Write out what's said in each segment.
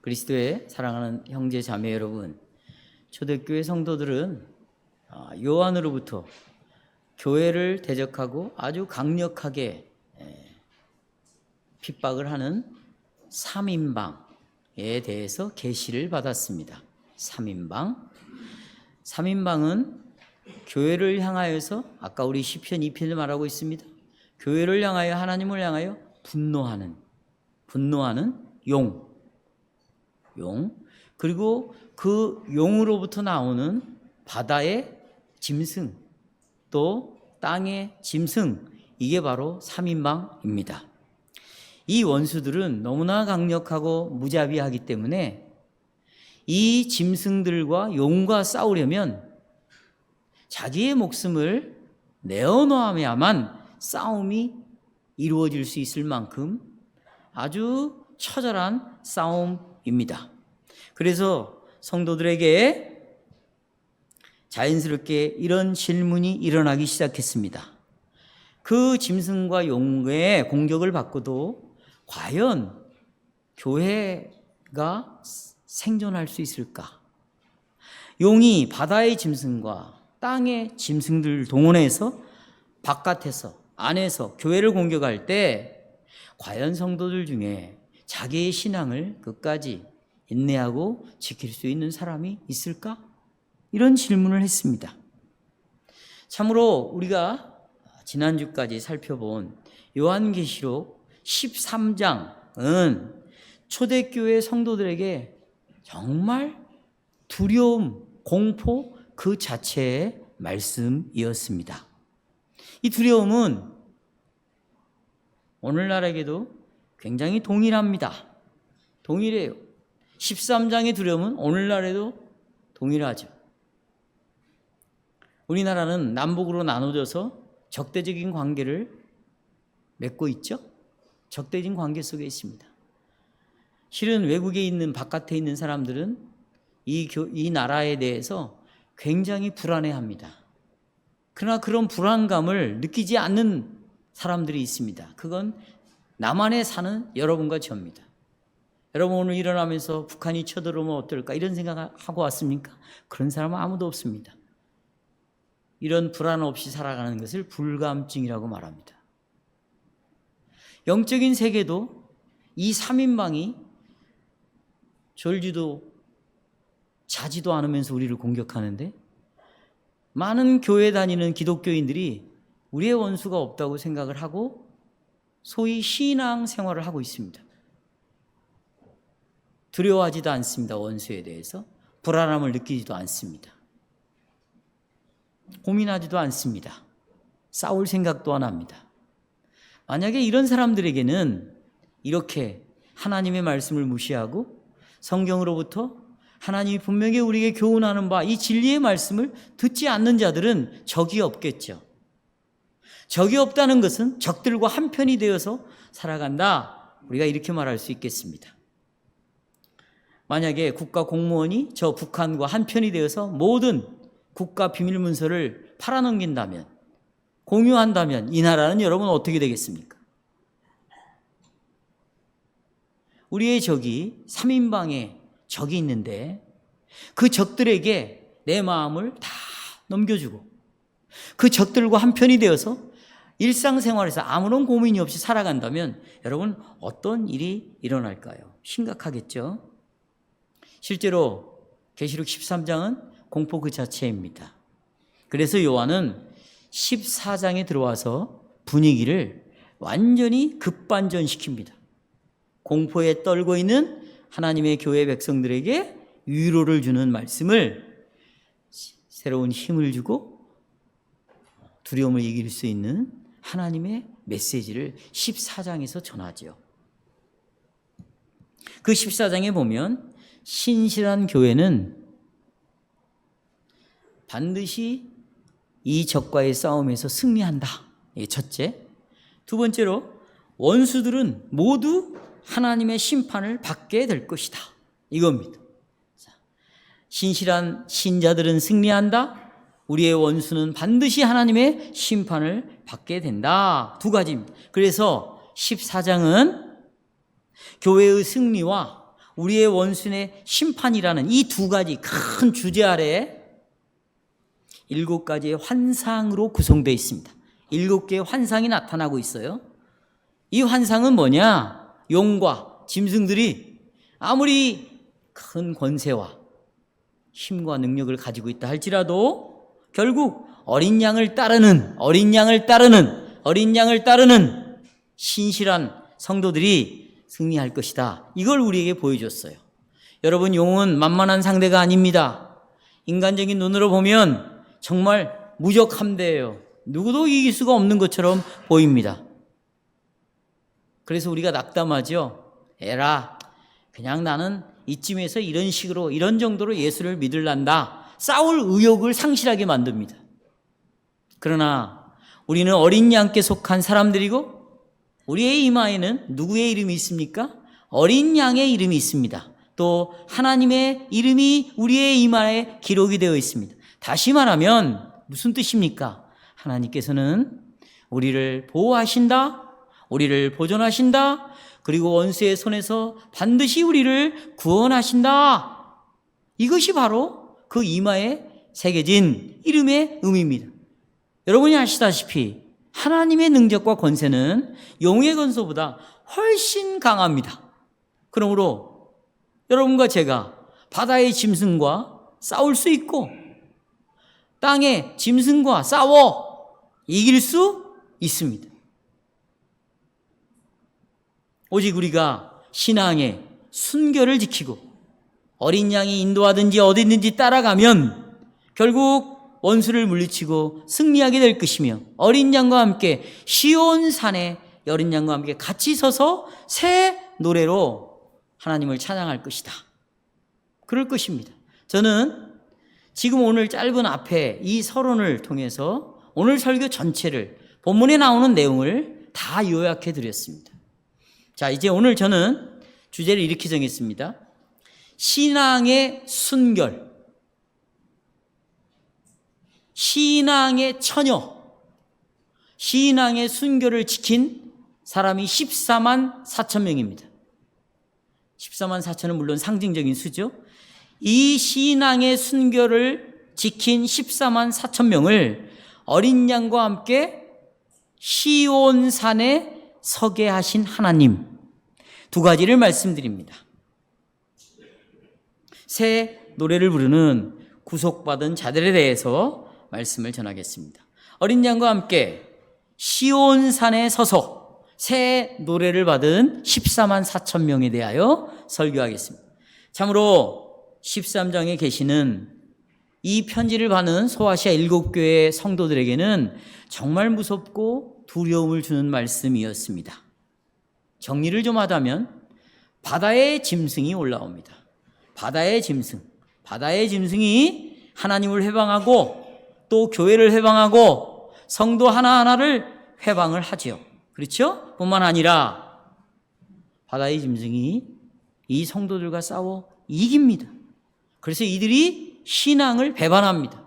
그리스도의 사랑하는 형제 자매 여러분, 초대교회 성도들은 요한으로부터 교회를 대적하고 아주 강력하게 핍박을 하는 3인방에 대해서 계시를 받았습니다. 3인방은 교회를 향하여서, 아까 우리 시편 2편을 말하고 있습니다. 교회를 향하여, 하나님을 향하여 분노하는 용, 그리고 그 용으로부터 나오는 바다의 짐승, 또 땅의 짐승, 이게 바로 3인방입니다. 이 원수들은 너무나 강력하고 무자비하기 때문에 이 짐승들과 용과 싸우려면 자기의 목숨을 내어놓아야만 싸움이 이루어질 수 있을 만큼 아주 처절한 싸움입니다. 그래서 성도들에게 자연스럽게 이런 질문이 일어나기 시작했습니다. 그 짐승과 용의 공격을 받고도 과연 교회가 생존할 수 있을까? 용이 바다의 짐승과 땅의 짐승들을 동원해서 바깥에서, 안에서 교회를 공격할 때 과연 성도들 중에 자기의 신앙을 끝까지 인내하고 지킬 수 있는 사람이 있을까? 이런 질문을 했습니다. 참으로 우리가 지난주까지 살펴본 요한계시록 13장은 초대교회 성도들에게 정말 두려움, 공포 그 자체의 말씀이었습니다. 이 두려움은 오늘날에게도 굉장히 동일합니다. 동일해요. 13장의 두려움은 오늘날에도 동일하죠. 우리나라는 남북으로 나눠져서 적대적인 관계를 맺고 있죠. 적대적인 관계 속에 있습니다. 실은 외국에 있는, 바깥에 있는 사람들은 이 나라에 대해서 굉장히 불안해합니다. 그러나 그런 불안감을 느끼지 않는 사람들이 있습니다. 그건 남한에 사는 여러분과 저입니다. 여러분 오늘 일어나면서 북한이 쳐들어오면 어떨까 이런 생각하고 왔습니까? 그런 사람은 아무도 없습니다. 이런 불안 없이 살아가는 것을 불감증이라고 말합니다. 영적인 세계도 이 3인방이 졸지도 자지도 않으면서 우리를 공격하는데, 많은 교회 다니는 기독교인들이 우리의 원수가 없다고 생각을 하고 소위 신앙 생활을 하고 있습니다. 두려워하지도 않습니다. 원수에 대해서 불안함을 느끼지도 않습니다. 고민하지도 않습니다. 싸울 생각도 안 합니다. 만약에 이런 사람들에게는 이렇게 하나님의 말씀을 무시하고 성경으로부터 하나님이 분명히 우리에게 교훈하는 바 이 진리의 말씀을 듣지 않는 자들은 적이 없겠죠. 적이 없다는 것은 적들과 한편이 되어서 살아간다, 우리가 이렇게 말할 수 있겠습니다. 만약에 국가 공무원이 저 북한과 한편이 되어서 모든 국가 비밀 문서를 팔아넘긴다면, 공유한다면 이 나라는 여러분 어떻게 되겠습니까? 우리의 적이 3인방의 적이 있는데 그 적들에게 내 마음을 다 넘겨주고 그 적들과 한편이 되어서 일상생활에서 아무런 고민이 없이 살아간다면 여러분 어떤 일이 일어날까요? 심각하겠죠? 실제로 계시록 13장은 공포 그 자체입니다. 그래서 요한은 14장에 들어와서 분위기를 완전히 급반전시킵니다. 공포에 떨고 있는 하나님의 교회 백성들에게 위로를 주는 말씀을, 새로운 힘을 주고 두려움을 이길 수 있는 하나님의 메시지를 14장에서 전하죠. 그 14장에 보면 신실한 교회는 반드시 이 적과의 싸움에서 승리한다. 이게 첫째. 두 번째로 원수들은 모두 하나님의 심판을 받게 될 것이다. 이겁니다. 신실한 신자들은 승리한다. 우리의 원수는 반드시 하나님의 심판을 받게 된다. 두 가지입니다. 그래서 14장은 교회의 승리와 우리의 원수의 심판이라는 이 두 가지 큰 주제 아래 7가지의 환상으로 구성되어 있습니다. 7개의 환상이 나타나고 있어요. 이 환상은 뭐냐? 용과 짐승들이 아무리 큰 권세와 힘과 능력을 가지고 있다 할지라도 결국 어린 양을 따르는 신실한 성도들이 승리할 것이다. 이걸 우리에게 보여줬어요. 여러분, 용은 만만한 상대가 아닙니다. 인간적인 눈으로 보면 정말 무적함대예요. 누구도 이길 수가 없는 것처럼 보입니다. 그래서 우리가 낙담하죠. 에라, 그냥 나는 이쯤에서 이런 식으로 이런 정도로 예수를 믿을란다. 싸울 의욕을 상실하게 만듭니다. 그러나 우리는 어린 양께 속한 사람들이고 우리의 이마에는 누구의 이름이 있습니까? 어린 양의 이름이 있습니다. 또 하나님의 이름이 우리의 이마에 기록이 되어 있습니다. 다시 말하면 무슨 뜻입니까? 하나님께서는 우리를 보호하신다, 우리를 보존하신다, 그리고 원수의 손에서 반드시 우리를 구원하신다. 이것이 바로 그 이마에 새겨진 이름의 의미입니다. 여러분이 아시다시피 하나님의 능력과 권세는 용의 권소보다 훨씬 강합니다. 그러므로 여러분과 제가 바다의 짐승과 싸울 수 있고 땅의 짐승과 싸워 이길 수 있습니다. 오직 우리가 신앙의 순결을 지키고 어린 양이 인도하든지 어디든지 따라가면 결국 원수를 물리치고 승리하게 될 것이며 어린 양과 함께 시온산에 어린 양과 함께 같이 서서 새 노래로 하나님을 찬양할 것이다. 그럴 것입니다. 저는 지금 오늘 짧은 앞에 이 서론을 통해서 오늘 설교 전체를 본문에 나오는 내용을 다 요약해 드렸습니다. 자, 이제 오늘 저는 주제를 이렇게 정했습니다. 신앙의 순결, 신앙의 처녀, 신앙의 순결을 지킨 사람이 14만 4천 명입니다. 14만 4천은 물론 상징적인 수죠. 이 신앙의 순결을 지킨 14만 4천 명을 어린 양과 함께 시온산에 서게 하신 하나님, 두 가지를 말씀드립니다. 새 노래를 부르는 구속받은 자들에 대해서 말씀을 전하겠습니다. 어린 양과 함께 시온산에 서서 새 노래를 받은 14만 4천 명에 대하여 설교하겠습니다. 참으로 13장에 계시는 이 편지를 받는 소아시아 7교회 성도들에게는 정말 무섭고 두려움을 주는 말씀이었습니다. 정리를 좀 하자면 바다의 짐승이 올라옵니다. 바다의 짐승이 하나님을 회방하고 또 교회를 회방하고 성도 하나하나를 회방을 하지요. 그렇죠? 뿐만 아니라 바다의 짐승이 이 성도들과 싸워 이깁니다. 그래서 이들이 신앙을 배반합니다.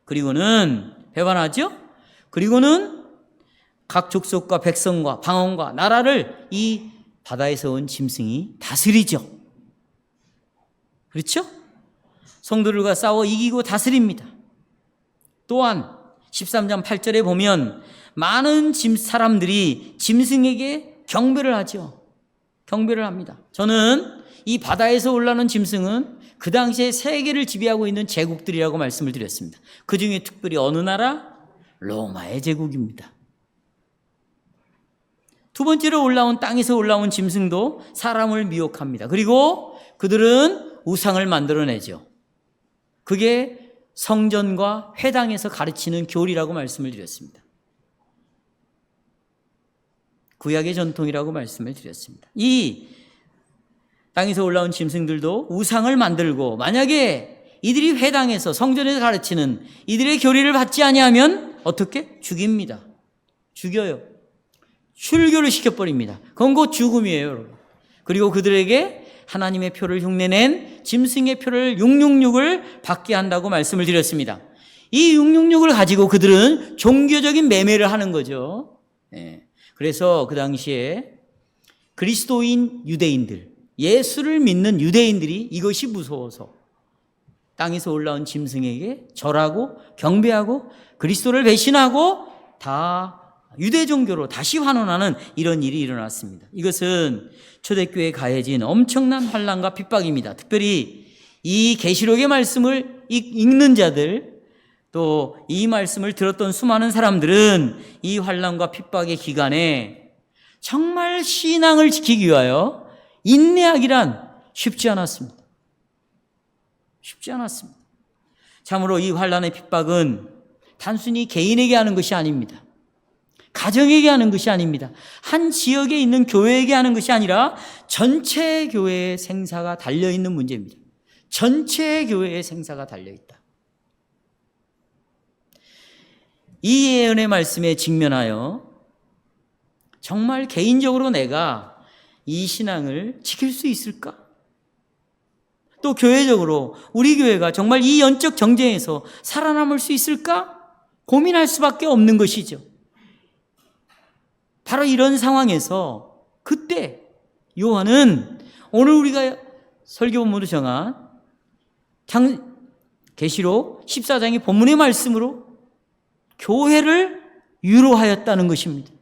그리고는 각 족속과 백성과 방언과 나라를 이 바다에서 온 짐승이 다스리죠. 그렇죠? 성도들과 싸워 이기고 다스립니다. 또한 13장 8절에 보면 많은 사람들이 짐승에게 경배를 하죠. 경배를 합니다. 저는 이 바다에서 올라오는 짐승은 그 당시에 세계를 지배하고 있는 제국들이라고 말씀을 드렸습니다. 그 중에 특별히 어느 나라? 로마의 제국입니다. 두 번째로 땅에서 올라온 짐승도 사람을 미혹합니다. 그리고 그들은 우상을 만들어내죠. 그게 성전과 회당에서 가르치는 교리라고 말씀을 드렸습니다. 구약의 전통이라고 말씀을 드렸습니다. 이 땅에서 올라온 짐승들도 우상을 만들고 만약에 이들이 회당에서 성전에서 가르치는 이들의 교리를 받지 아니하면 어떻게? 죽입니다. 죽여요. 출교를 시켜버립니다. 그건 곧 죽음이에요, 여러분. 그리고 그들에게 하나님의 표를 흉내낸 짐승의 표를 666을 받게 한다고 말씀을 드렸습니다. 이 666을 가지고 그들은 종교적인 매매를 하는 거죠. 그래서 그 당시에 그리스도인 유대인들, 예수를 믿는 유대인들이 이것이 무서워서 땅에서 올라온 짐승에게 절하고 경배하고 그리스도를 배신하고 다 유대 종교로 다시 환원하는 이런 일이 일어났습니다. 이것은 초대교회에 가해진 엄청난 환난과 핍박입니다. 특별히 이 계시록의 말씀을 읽는 자들, 또 이 말씀을 들었던 수많은 사람들은 이 환난과 핍박의 기간에 정말 신앙을 지키기 위하여 인내하기란 쉽지 않았습니다. 쉽지 않았습니다. 참으로 이 환난의 핍박은 단순히 개인에게 하는 것이 아닙니다. 가정에게 하는 것이 아닙니다. 한 지역에 있는 교회에게 하는 것이 아니라 전체 교회의 생사가 달려있는 문제입니다. 전체 교회의 생사가 달려있다. 이 예언의 말씀에 직면하여 정말 개인적으로 내가 이 신앙을 지킬 수 있을까? 또 교회적으로 우리 교회가 정말 이 영적 정쟁에서 살아남을 수 있을까? 고민할 수밖에 없는 것이죠. 바로 이런 상황에서 그때 요한은 오늘 우리가 설교 본문으로 정한 계시록 14장의 본문의 말씀으로 교회를 위로하였다는 것입니다.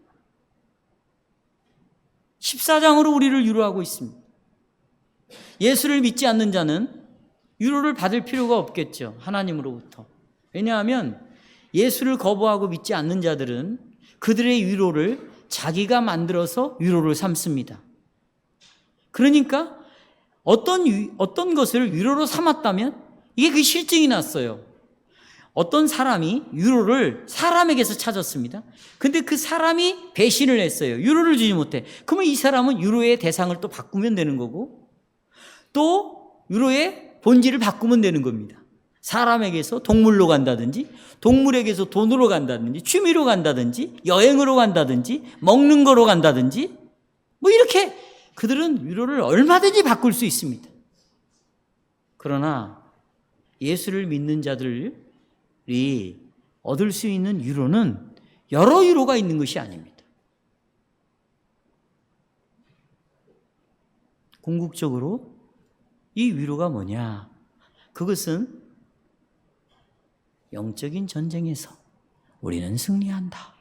14장으로 우리를 위로하고 있습니다. 예수를 믿지 않는 자는 위로를 받을 필요가 없겠죠. 하나님으로부터. 왜냐하면 예수를 거부하고 믿지 않는 자들은 그들의 위로를 자기가 만들어서 위로를 삼습니다. 그러니까 어떤 것을 위로로 삼았다면 이게 그 실증이 났어요. 어떤 사람이 위로를 사람에게서 찾았습니다. 근데 그 사람이 배신을 했어요. 위로를 주지 못해. 그러면 이 사람은 위로의 대상을 또 바꾸면 되는 거고 또 위로의 본질을 바꾸면 되는 겁니다. 사람에게서 동물로 간다든지 동물에게서 돈으로 간다든지 취미로 간다든지 여행으로 간다든지 먹는 거로 간다든지 뭐 이렇게 그들은 위로를 얼마든지 바꿀 수 있습니다. 그러나 예수를 믿는 자들이 얻을 수 있는 위로는 여러 위로가 있는 것이 아닙니다. 궁극적으로 이 위로가 뭐냐? 그것은 영적인 전쟁에서 우리는 승리한다.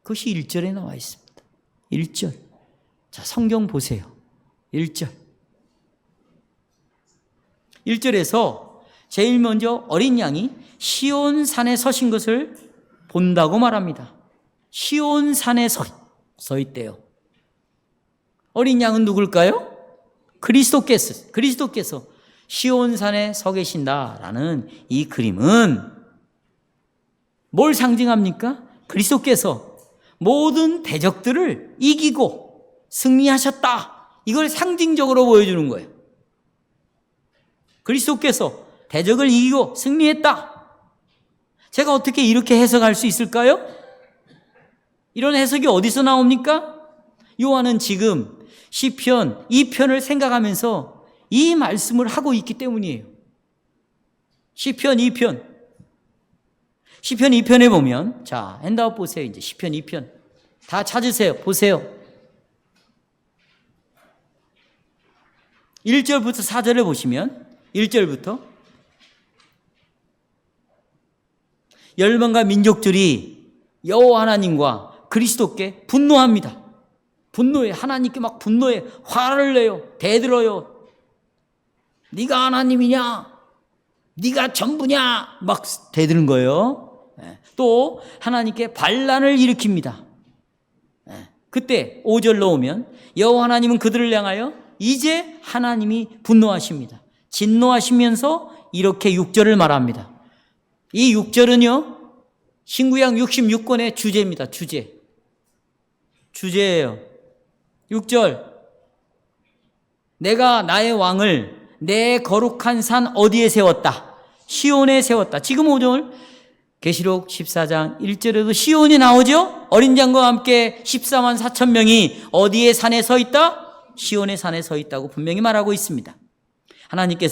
그것이 1절에 나와 있습니다. 1절. 자, 성경 보세요. 1절. 1절에서 제일 먼저 어린 양이 시온 산에 서신 것을 본다고 말합니다. 시온 산에 서 있대요. 어린 양은 누굴까요? 그리스도께서 시온 산에 서 계신다라는 이 그림은 뭘 상징합니까? 그리스도께서 모든 대적들을 이기고 승리하셨다. 이걸 상징적으로 보여주는 거예요. 그리스도께서 대적을 이기고 승리했다. 제가 어떻게 이렇게 해석할 수 있을까요? 이런 해석이 어디서 나옵니까? 요한은 지금 시편 2편을 생각하면서 이 말씀을 하고 있기 때문이에요. 시편 2편. 시편 2편에 보면, 자, 핸드아웃 보세요. 이제 시편 2편. 다 찾으세요. 보세요. 1절부터 4절을 보시면, 1절부터 열방과 민족들이 여호와 하나님과 그리스도께 분노합니다. 분노해. 하나님께 막 분노해. 화를 내요. 대들어요. 네가 하나님이냐? 네가 전부냐? 막 대드는 거예요. 또 하나님께 반란을 일으킵니다. 그때 5절로 오면 여호와 하나님은 그들을 향하여 이제 하나님이 분노하십니다. 진노하시면서 이렇게 6절을 말합니다. 이 6절은요, 신구약 66권의 주제입니다. 주제예요. 6절. 내가 나의 왕을 내 거룩한 산 어디에 세웠다? 시온에 세웠다. 지금 오늘 계시록 14장 1절에도 시온이 나오죠? 어린 양과 함께 14만 4천 명이 어디에 산에 서 있다? 시온의 산에 서 있다고 분명히 말하고 있습니다. 하나님께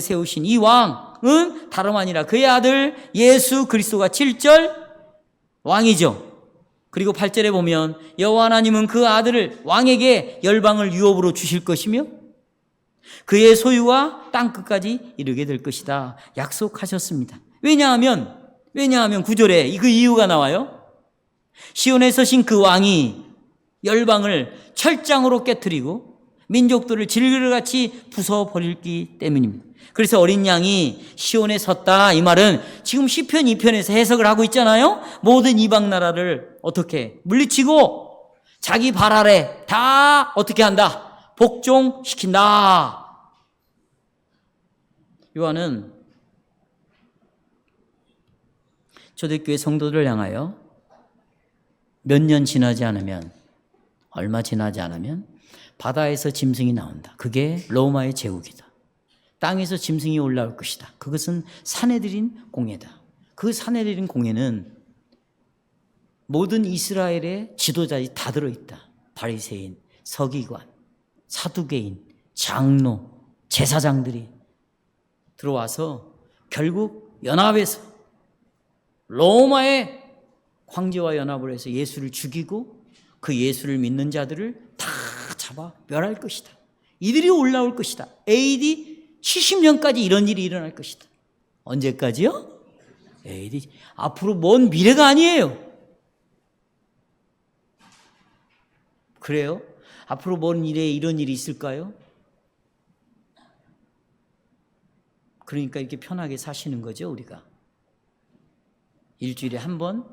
세우신 이 왕은 다름 아니라 그의 아들 예수 그리스도가 7절 왕이죠. 그리고 8절에 보면 여호와 하나님은 그 아들을 왕에게 열방을 유업으로 주실 것이며 그의 소유와 땅 끝까지 이르게 될 것이다 약속하셨습니다. 왜냐하면 9절에 그 이유가 나와요. 시온에 서신 그 왕이 열방을 철장으로 깨트리고 민족들을 질그릇같이 부숴버리기 때문입니다. 그래서 어린 양이 시온에 섰다, 이 말은 지금 시편 2편에서 해석을 하고 있잖아요. 모든 이방 나라를 어떻게 물리치고 자기 발 아래 다 어떻게 한다? 복종시킨다. 요한은 초대교회 성도들을 향하여 몇 년 지나지 않으면, 얼마 지나지 않으면 바다에서 짐승이 나온다. 그게 로마의 제국이다. 땅에서 짐승이 올라올 것이다. 그것은 사내들인 공예다. 그 사내들인 공예는 모든 이스라엘의 지도자들이 다 들어있다. 바리새인, 서기관, 사두개인, 장로, 제사장들이 들어와서 결국 연합해서 로마의 황제와 연합을 해서 예수를 죽이고 그 예수를 믿는 자들을 다 잡아 멸할 것이다. 이들이 올라올 것이다. AD 70년까지 이런 일이 일어날 것이다. 언제까지요? AD 앞으로 먼 미래가 아니에요. 그래요? 앞으로 먼 미래에 이런 일이 있을까요? 그러니까 이렇게 편하게 사시는 거죠, 우리가. 일주일에 한 번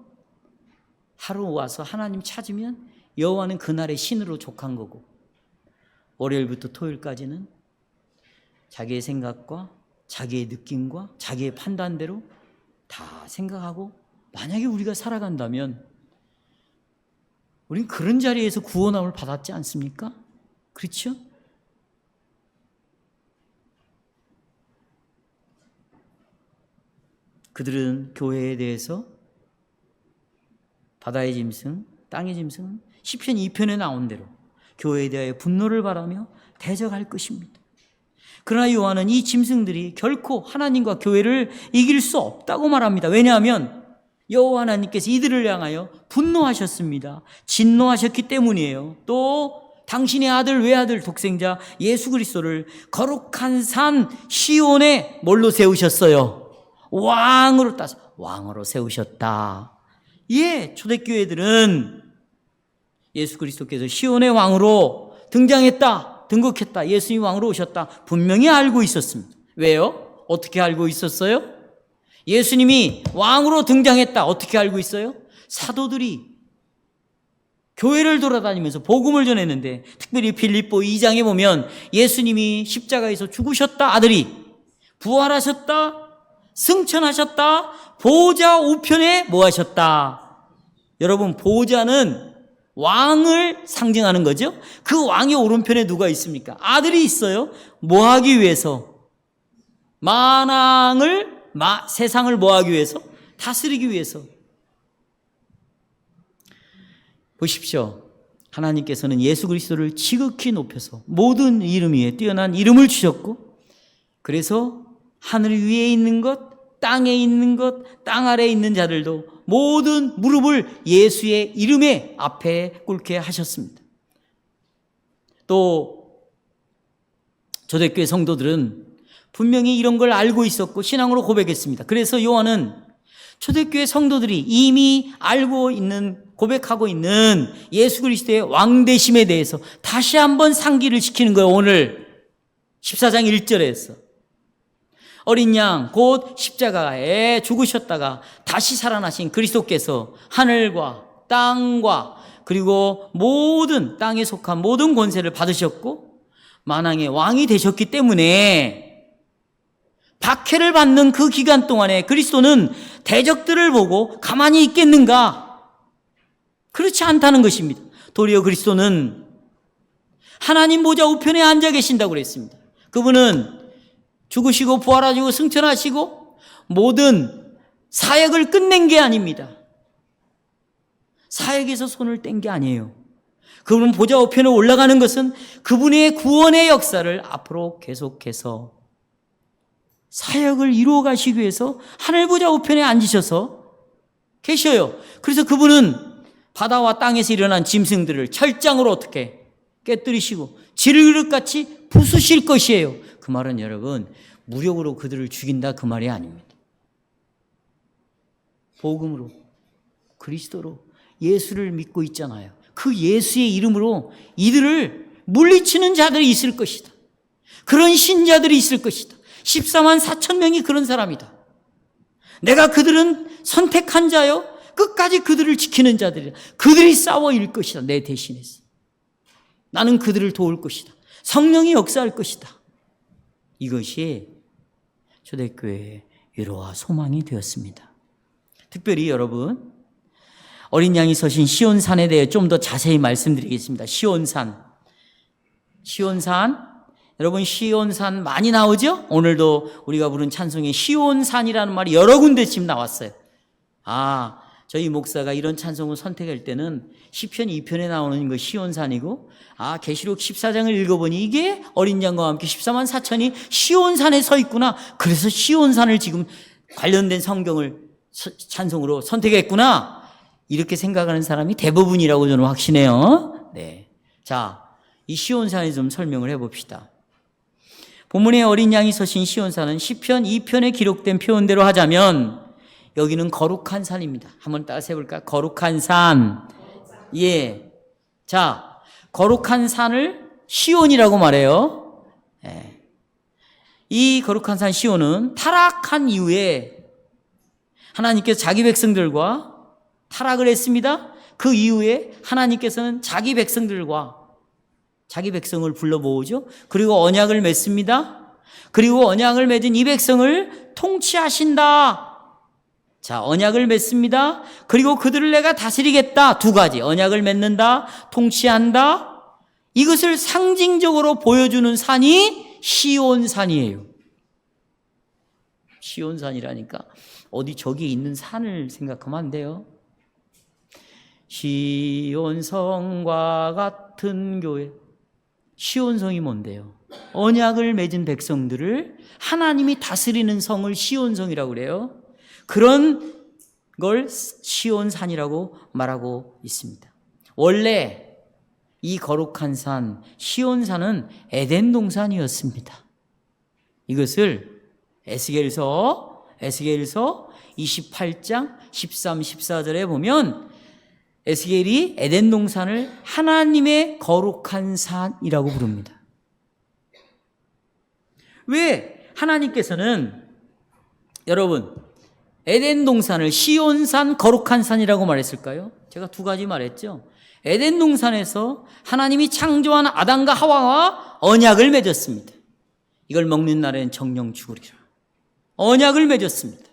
하루 와서 하나님 찾으면 여호와는 그날의 신으로 족한 거고, 월요일부터 토요일까지는 자기의 생각과 자기의 느낌과 자기의 판단대로 다 생각하고, 만약에 우리가 살아간다면 우린 그런 자리에서 구원함을 받았지 않습니까? 그렇죠? 그들은 교회에 대해서 바다의 짐승, 땅의 짐승, 시편 2편에 나온 대로 교회에 대하여 분노를 바라며 대적할 것입니다. 그러나 요한은 이 짐승들이 결코 하나님과 교회를 이길 수 없다고 말합니다. 왜냐하면 여호와 하나님께서 이들을 향하여 분노하셨습니다. 진노하셨기 때문이에요. 또 당신의 아들 외아들 독생자 예수 그리스도를 거룩한 산 시온에 뭘로 세우셨어요? 왕으로 따서 왕으로 세우셨다. 예, 초대교회들은 예수 그리스도께서 시온의 왕으로 등극했다. 예수님 왕으로 오셨다. 분명히 알고 있었습니다. 왜요? 어떻게 알고 있었어요? 예수님이 왕으로 등장했다. 어떻게 알고 있어요? 사도들이 교회를 돌아다니면서 복음을 전했는데, 특별히 필립보 2장에 보면 예수님이 십자가에서 죽으셨다. 아들이 부활하셨다. 승천하셨다. 보좌 우편에 뭐 하셨다. 여러분, 보좌는 왕을 상징하는 거죠. 그 왕의 오른편에 누가 있습니까? 아들이 있어요. 뭐 하기 위해서? 세상을 뭐 하기 위해서? 다스리기 위해서. 보십시오. 하나님께서는 예수 그리스도를 지극히 높여서 모든 이름 위에 뛰어난 이름을 주셨고, 그래서 하늘 위에 있는 것, 땅에 있는 것, 땅 아래에 있는 자들도 모든 무릎을 예수의 이름에 앞에 꿇게 하셨습니다. 또 초대교회 성도들은 분명히 이런 걸 알고 있었고 신앙으로 고백했습니다. 그래서 요한은 초대교회 성도들이 이미 알고 있는, 고백하고 있는 예수 그리스도의 왕되심에 대해서 다시 한번 상기를 시키는 거예요. 오늘 14장 1절에서 어린 양 곧 십자가에 죽으셨다가 다시 살아나신 그리스도께서 하늘과 땅과 그리고 모든 땅에 속한 모든 권세를 받으셨고 만왕의 왕이 되셨기 때문에 박해를 받는 그 기간 동안에 그리스도는 대적들을 보고 가만히 있겠는가? 그렇지 않다는 것입니다. 도리어 그리스도는 하나님 보좌 우편에 앉아 계신다고 그랬습니다. 그분은 죽으시고 부활하시고 승천하시고 모든 사역을 끝낸 게 아닙니다. 사역에서 손을 뗀 게 아니에요. 그분은 보좌 우편에 올라가는 것은 그분의 구원의 역사를 앞으로 계속해서 사역을 이루어 가시기 위해서 하늘 보좌 우편에 앉으셔서 계셔요. 그래서 그분은 바다와 땅에서 일어난 짐승들을 철장으로 어떻게 깨뜨리시고 질그릇같이 부수실 것이에요. 그 말은 여러분 무력으로 그들을 죽인다 그 말이 아닙니다. 복음으로, 그리스도로, 예수를 믿고 있잖아요. 그 예수의 이름으로 이들을 물리치는 자들이 있을 것이다. 그런 신자들이 있을 것이다. 14만 4천 명이 그런 사람이다. 내가 그들은 선택한 자요, 끝까지 그들을 지키는 자들이다. 그들이 싸워 이길 것이다. 내 대신해서 나는 그들을 도울 것이다. 성령이 역사할 것이다. 이것이 초대교회의 위로와 소망이 되었습니다. 특별히 여러분, 어린 양이 서신 시온산에 대해 좀 더 자세히 말씀드리겠습니다. 시온산, 여러분 시온산 많이 나오죠? 오늘도 우리가 부른 찬송에 시온산이라는 말이 여러 군데 지금 나왔어요. 저희 목사가 이런 찬송을 선택할 때는 시편 2편에 나오는 거 시온산이고, 계시록 14장을 읽어보니 이게 어린 양과 함께 14만 4천이 시온산에 서 있구나. 그래서 시온산을 지금 관련된 성경을 찬송으로 선택했구나. 이렇게 생각하는 사람이 대부분이라고 저는 확신해요. 네. 자, 이 시온산에 좀 설명을 해봅시다. 본문에 어린 양이 서신 시온산은 시편 2편에 기록된 표현대로 하자면 여기는 거룩한 산입니다. 한번 따라서 해볼까요? 거룩한 산. 예. 자, 거룩한 산을 시온이라고 말해요. 예. 이 거룩한 산 시온은 타락한 이후에 하나님께서 자기 백성들과 타락을 했습니다. 그 이후에 하나님께서는 자기 백성을 불러 모으죠. 그리고 언약을 맺습니다. 그리고 언약을 맺은 이 백성을 통치하신다. 자, 언약을 맺습니다. 그리고 그들을 내가 다스리겠다. 두 가지. 언약을 맺는다, 통치한다. 이것을 상징적으로 보여주는 산이 시온산이에요. 시온산이라니까 어디 저기 있는 산을 생각하면 안 돼요. 시온성과 같은 교회. 시온성이 뭔데요? 언약을 맺은 백성들을 하나님이 다스리는 성을 시온성이라고 그래요. 그런 걸 시온산이라고 말하고 있습니다. 원래 이 거룩한 산 시온산은 에덴 동산이었습니다. 이것을 에스겔서 28장 13, 14절에 보면 에스겔이 에덴 동산을 하나님의 거룩한 산이라고 부릅니다. 왜 하나님께서는 여러분 에덴 동산을 시온산 거룩한 산이라고 말했을까요? 제가 두 가지 말했죠. 에덴 동산에서 하나님이 창조한 아담과 하와와 언약을 맺었습니다. 이걸 먹는 날에는 정령 죽으리라. 언약을 맺었습니다.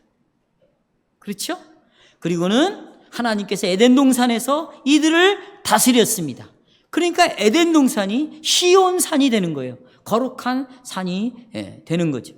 그렇죠? 그리고는 하나님께서 에덴 동산에서 이들을 다스렸습니다. 그러니까 에덴 동산이 시온산이 되는 거예요. 거룩한 산이 되는 거죠.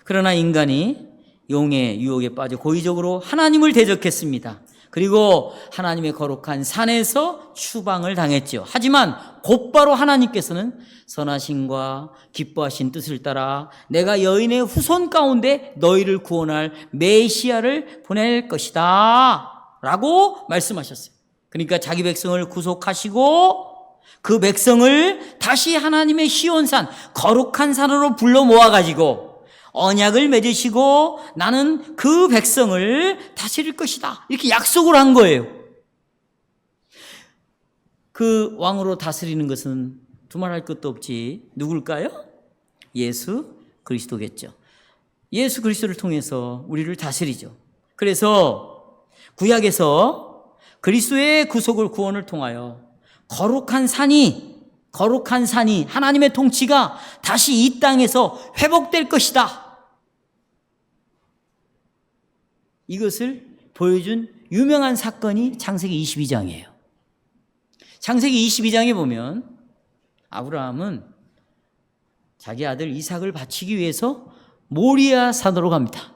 그러나 인간이 용의 유혹에 빠져 고의적으로 하나님을 대적했습니다. 그리고 하나님의 거룩한 산에서 추방을 당했죠. 하지만 곧바로 하나님께서는 선하심과 기뻐하신 뜻을 따라 내가 여인의 후손 가운데 너희를 구원할 메시아를 보낼 것이다 라고 말씀하셨어요. 그러니까 자기 백성을 구속하시고 그 백성을 다시 하나님의 시온산 거룩한 산으로 불러 모아가지고 언약을 맺으시고 나는 그 백성을 다스릴 것이다 이렇게 약속을 한 거예요. 그 왕으로 다스리는 것은 두말할 것도 없지 누굴까요? 예수 그리스도겠죠. 예수 그리스도를 통해서 우리를 다스리죠. 그래서 구약에서 그리스도의 구원을 통하여 거룩한 산이 하나님의 통치가 다시 이 땅에서 회복될 것이다. 이것을 보여준 유명한 사건이 창세기 22장이에요. 창세기 22장에 보면 아브라함은 자기 아들 이삭을 바치기 위해서 모리아 산으로 갑니다.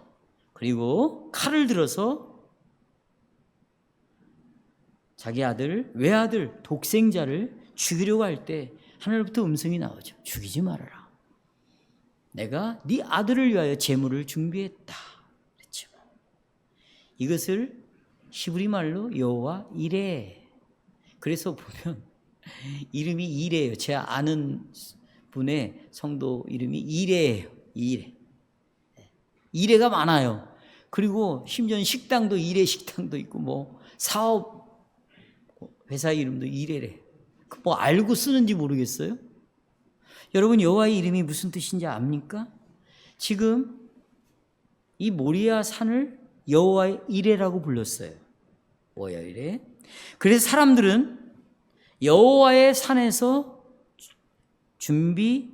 그리고 칼을 들어서 자기 외아들 독생자를 죽이려고 할 때 하늘로부터 음성이 나오죠. 죽이지 말아라. 내가 네 아들을 위하여 제물을 준비했다. 그렇죠. 이것을 히브리 말로 여호와 이레. 그래서 보면 이름이 이레예요. 제 아는 분의 성도 이름이 이레예요. 이레. 이레가 많아요. 그리고 심지어 식당도 이레 식당도 있고 뭐 사업 회사 이름도 이레래. 뭐 알고 쓰는지 모르겠어요. 여러분 여호와의 이름이 무슨 뜻인지 압니까? 지금 이 모리아 산을 여호와의 이레라고 불렀어요. 뭐야 이래? 그래서 사람들은 여호와의 산에서 준비되리라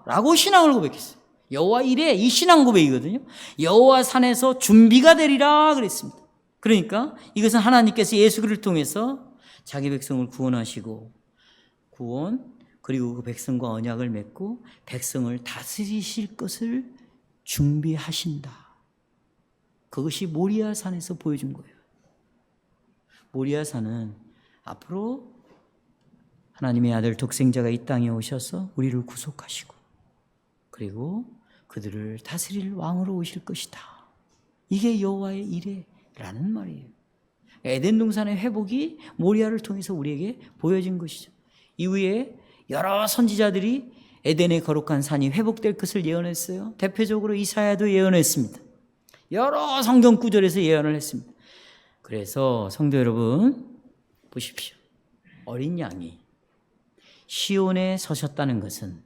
라고 신앙을 고백했어요. 여호와 이레, 이 신앙 고백이거든요. 여호와 산에서 준비가 되리라 그랬습니다. 그러니까 이것은 하나님께서 예수 그리스도를 통해서 자기 백성을 구원하시고 그리고 그 백성과 언약을 맺고 백성을 다스리실 것을 준비하신다. 그것이 모리아 산에서 보여준 거예요. 모리아 산은 앞으로 하나님의 아들 독생자가 이 땅에 오셔서 우리를 구속하시고 그리고 그들을 다스릴 왕으로 오실 것이다. 이게 여호와의 이레라는 말이에요. 에덴 동산의 회복이 모리아를 통해서 우리에게 보여진 것이죠. 이후에 여러 선지자들이 에덴의 거룩한 산이 회복될 것을 예언했어요. 대표적으로 이사야도 예언했습니다. 여러 성경 구절에서 예언을 했습니다. 그래서 성도 여러분 보십시오. 어린 양이 시온에 서셨다는 것은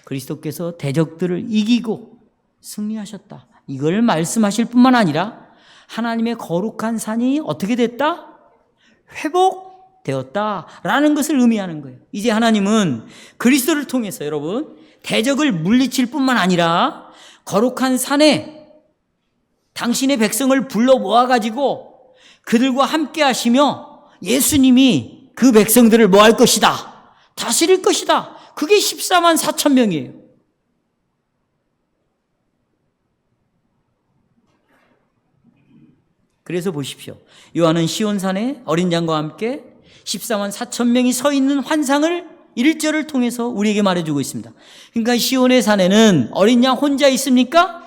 그리스도께서 대적들을 이기고 승리하셨다. 이걸 말씀하실 뿐만 아니라 하나님의 거룩한 산이 어떻게 됐다? 회복되었다라는 것을 의미하는 거예요. 이제 하나님은 그리스도를 통해서 여러분 대적을 물리칠 뿐만 아니라 거룩한 산에 당신의 백성을 불러 모아가지고 그들과 함께 하시며 예수님이 그 백성들을 뭐 할 것이다? 다스릴 것이다. 그게 14만 4천 명이에요. 그래서 보십시오. 요한은 시온산에 어린 양과 함께 14만 4천 명이 서 있는 환상을 1절을 통해서 우리에게 말해주고 있습니다. 그러니까 시온의 산에는 어린 양 혼자 있습니까?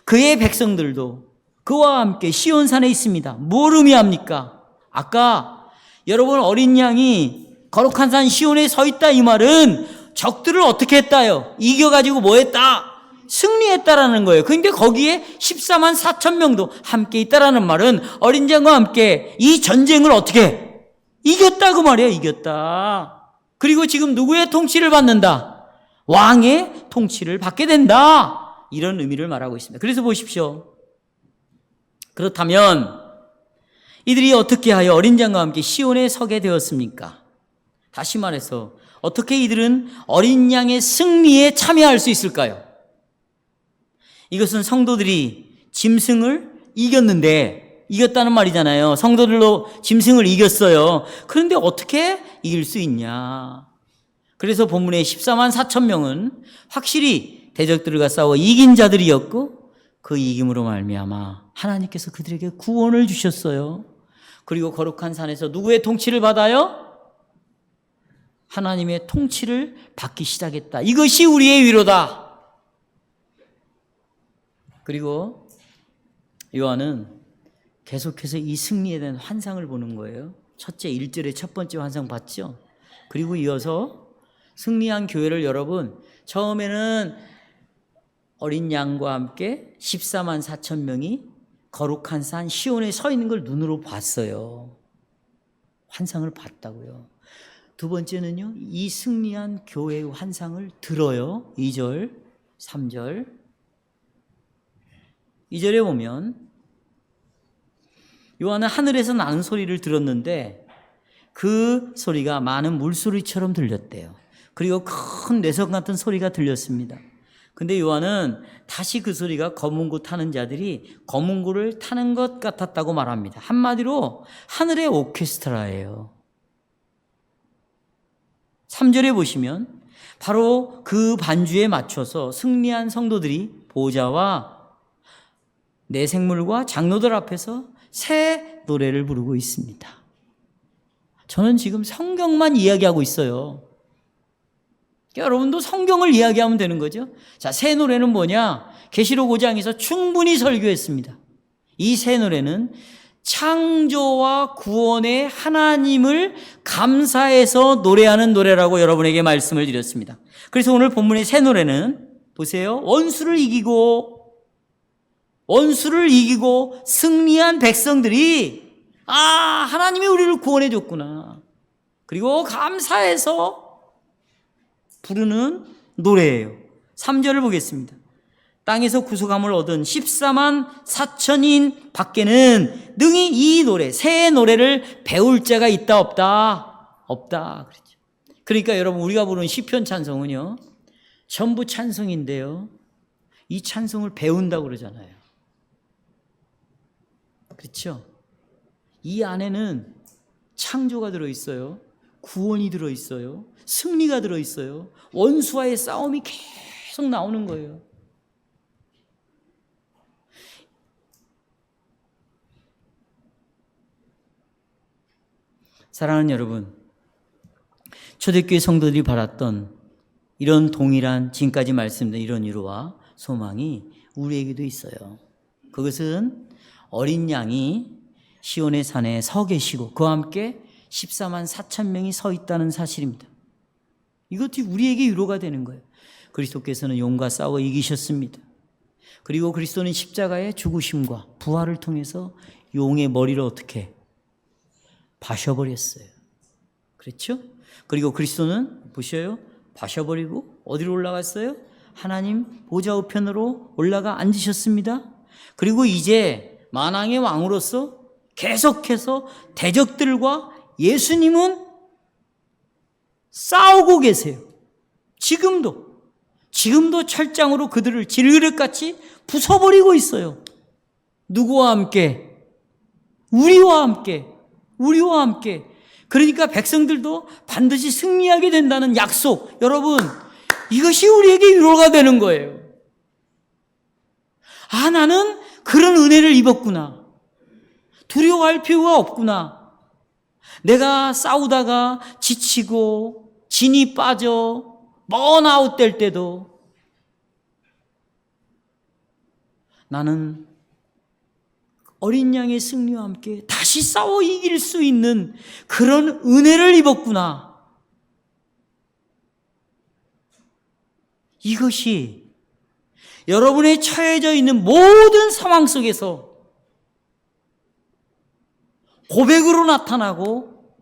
그의 백성들도 그와 함께 시온산에 있습니다. 뭘 의미합니까? 아까 여러분 어린 양이 거룩한 산 시온에 서 있다 이 말은 적들을 어떻게 했다요? 이겨가지고 뭐 했다? 승리했다라는 거예요. 그러니까 거기에 14만 4천 명도 함께 있다라는 말은 어린 양과 함께 이 전쟁을 어떻게 이겼다 그 말이에요. 이겼다. 그리고 지금 누구의 통치를 받는다? 왕의 통치를 받게 된다. 이런 의미를 말하고 있습니다. 그래서 보십시오. 그렇다면 이들이 어떻게 하여 어린 양과 함께 시온에 서게 되었습니까? 다시 말해서 어떻게 이들은 어린 양의 승리에 참여할 수 있을까요? 이것은 성도들이 짐승을 이겼다는 말이잖아요. 성도들로 짐승을 이겼어요. 그런데 어떻게 이길 수 있냐? 그래서 본문의 14만 4천 명은 확실히 대적들과 싸워 이긴 자들이었고 그 이김으로 말미암아 하나님께서 그들에게 구원을 주셨어요. 그리고 거룩한 산에서 누구의 통치를 받아요? 하나님의 통치를 받기 시작했다. 이것이 우리의 위로다. 그리고 요한은 계속해서 이 승리에 대한 환상을 보는 거예요. 첫째 1절의 첫 번째 환상 봤죠? 그리고 이어서 승리한 교회를 여러분 처음에는 어린 양과 함께 14만 4천 명이 거룩한 산 시온에 서 있는 걸 눈으로 봤어요. 환상을 봤다고요. 두 번째는요. 이 승리한 교회의 환상을 들어요. 2절, 3절. 2절에 보면 요한은 하늘에서 나는 소리를 들었는데 그 소리가 많은 물소리처럼 들렸대요. 그리고 큰 뇌성 같은 소리가 들렸습니다. 근데 요한은 다시 그 소리가 검은고 타는 자들이 검은고를 타는 것 같았다고 말합니다. 한마디로 하늘의 오케스트라예요. 3절에 보시면 바로 그 반주에 맞춰서 승리한 성도들이 보좌와 내 생물과 장로들 앞에서 새 노래를 부르고 있습니다. 저는 지금 성경만 이야기하고 있어요. 여러분도 성경을 이야기하면 되는 거죠. 자, 새 노래는 뭐냐? 계시록 5장에서 충분히 설교했습니다. 이 새 노래는 창조와 구원의 하나님을 감사해서 노래하는 노래라고 여러분에게 말씀을 드렸습니다. 그래서 오늘 본문의 새 노래는 보세요. 원수를 이기고 승리한 백성들이 하나님이 우리를 구원해 줬구나. 그리고 감사해서 부르는 노래예요. 3절을 보겠습니다. 땅에서 구속함을 얻은 14만 4천인 밖에는 능히 이 노래, 새 노래를 배울 자가 있다 없다? 없다. 그렇죠. 그러니까 여러분 우리가 부르는 시편 찬송은요, 전부 찬송인데요, 이 찬송을 배운다고 그러잖아요. 그렇죠? 이 안에는 창조가 들어있어요. 구원이 들어있어요. 승리가 들어있어요. 원수와의 싸움이 계속 나오는 거예요. 사랑하는 여러분, 초대교회 성도들이 바랐던 이런 동일한 지금까지 말씀드린 이런 위로와 소망이 우리에게도 있어요. 그것은 어린 양이 시온의 산에 서 계시고 그와 함께 14만 4천 명이 서 있다는 사실입니다. 이것이 우리에게 위로가 되는 거예요. 그리스도께서는 용과 싸워 이기셨습니다. 그리고 그리스도는 십자가의 죽으심과 부활을 통해서 용의 머리를 어떻게 바셔버렸어요. 그렇죠? 그리고 그리스도는 보셔요. 바셔버리고 어디로 올라갔어요? 하나님 보좌 우편으로 올라가 앉으셨습니다. 그리고 이제 만왕의 왕으로서 계속해서 대적들과 예수님은 싸우고 계세요. 지금도 철장으로 그들을 질그릇같이 부숴버리고 있어요. 누구와 함께? 우리와 함께. 그러니까 백성들도 반드시 승리하게 된다는 약속. 여러분, 이것이 우리에게 위로가 되는 거예요. 나는 그런 은혜를 입었구나. 두려워할 필요가 없구나. 내가 싸우다가 지치고 진이 빠져 번아웃 될 때도 나는 어린 양의 승리와 함께 다시 싸워 이길 수 있는 그런 은혜를 입었구나. 이것이 여러분의 처해져 있는 모든 상황 속에서 고백으로 나타나고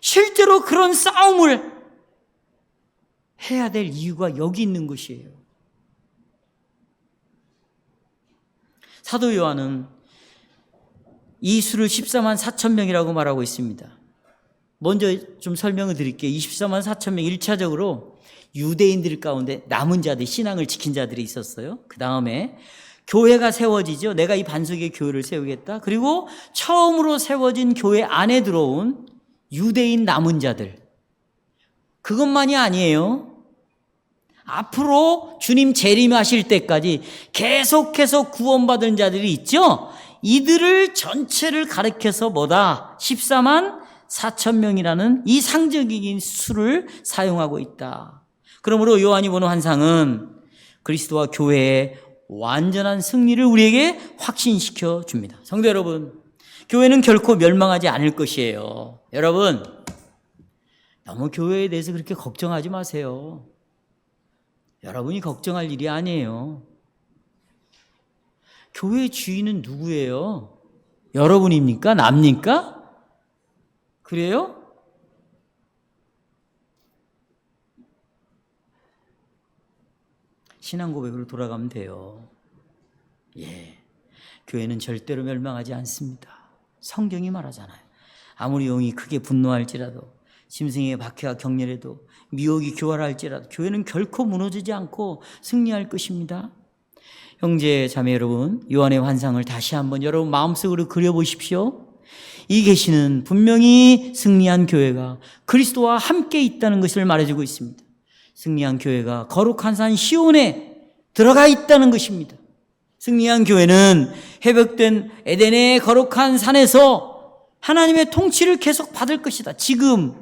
실제로 그런 싸움을 해야 될 이유가 여기 있는 것이에요. 사도 요한은 이 수를 14만 4천 명이라고 말하고 있습니다. 먼저 좀 설명을 드릴게요. 24만 4천 명 1차적으로 유대인들 가운데 남은 자들, 신앙을 지킨 자들이 있었어요. 그 다음에 교회가 세워지죠. 내가 이 반석의 교회를 세우겠다. 그리고 처음으로 세워진 교회 안에 들어온 유대인 남은 자들. 그것만이 아니에요. 앞으로 주님 재림하실 때까지 계속해서 구원받은 자들이 있죠. 이들을 전체를 가리켜서 14만 4천 명이라는 이 상징적인 수를 사용하고 있다. 그러므로 요한이 보는 환상은 그리스도와 교회의 완전한 승리를 우리에게 확신시켜 줍니다. 성도 여러분, 교회는 결코 멸망하지 않을 것이에요. 여러분, 너무 교회에 대해서 그렇게 걱정하지 마세요. 여러분이 걱정할 일이 아니에요. 교회 주인은 누구예요? 여러분입니까? 납니까? 그래요? 신앙 고백으로 돌아가면 돼요. 교회는 절대로 멸망하지 않습니다. 성경이 말하잖아요. 아무리 용이 크게 분노할지라도, 짐승의 박해와 격렬해도, 미혹이 교활할지라도 교회는 결코 무너지지 않고 승리할 것입니다. 형제 자매 여러분, 요한의 환상을 다시 한번 여러분 마음속으로 그려보십시오. 이 계시는 분명히 승리한 교회가 그리스도와 함께 있다는 것을 말해주고 있습니다. 승리한 교회가 거룩한 산 시온에 들어가 있다는 것입니다. 승리한 교회는 회복된 에덴의 거룩한 산에서 하나님의 통치를 계속 받을 것이다. 지금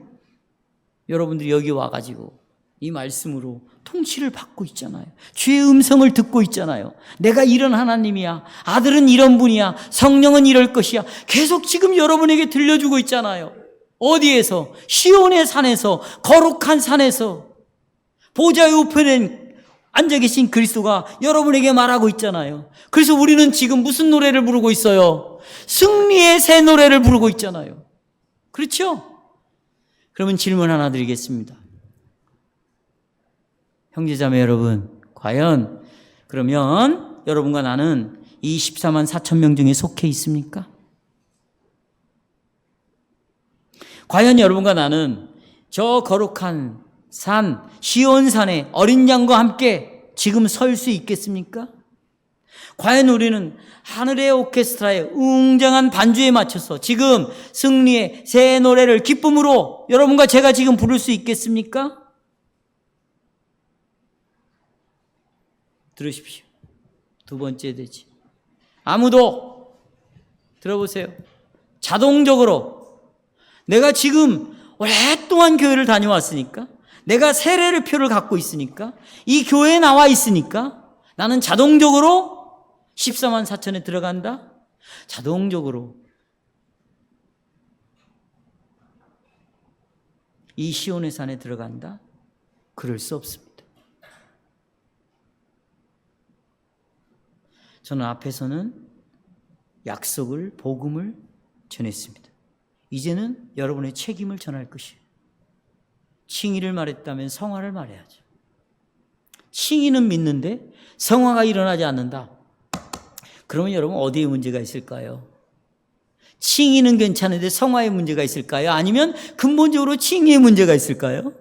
여러분들이 여기 와가지고 이 말씀으로 통치를 받고 있잖아요. 주의 음성을 듣고 있잖아요. 내가 이런 하나님이야. 아들은 이런 분이야. 성령은 이럴 것이야. 계속 지금 여러분에게 들려주고 있잖아요. 어디에서? 시온의 산에서, 거룩한 산에서 보좌의 우편에 앉아 계신 그리스도가 여러분에게 말하고 있잖아요. 그래서 우리는 지금 무슨 노래를 부르고 있어요? 승리의 새 노래를 부르고 있잖아요. 그렇죠? 그러면 질문 하나 드리겠습니다. 형제자매 여러분, 과연 그러면 여러분과 나는 이 14만 4천 명 중에 속해 있습니까? 과연 여러분과 나는 저 거룩한 산, 시온산에 어린 양과 함께 지금 설 수 있겠습니까? 과연 우리는 하늘의 오케스트라의 웅장한 반주에 맞춰서 지금 승리의 새 노래를 기쁨으로 여러분과 제가 지금 부를 수 있겠습니까? 들으십시오. 두 번째 되지. 아무도, 들어보세요. 자동적으로 내가 지금 오랫동안 교회를 다녀왔으니까, 내가 세례표를 갖고 있으니까, 이 교회에 나와 있으니까 나는 자동적으로 14만 4천에 들어간다? 자동적으로 이 시온의 산에 들어간다? 그럴 수 없습니다. 저는 앞에서는 약속을, 복음을 전했습니다. 이제는 여러분의 책임을 전할 것이에요. 칭의를 말했다면 성화를 말해야죠. 칭의는 믿는데 성화가 일어나지 않는다. 그러면 여러분 어디에 문제가 있을까요? 칭의는 괜찮은데 성화에 문제가 있을까요? 아니면 근본적으로 칭의에 문제가 있을까요?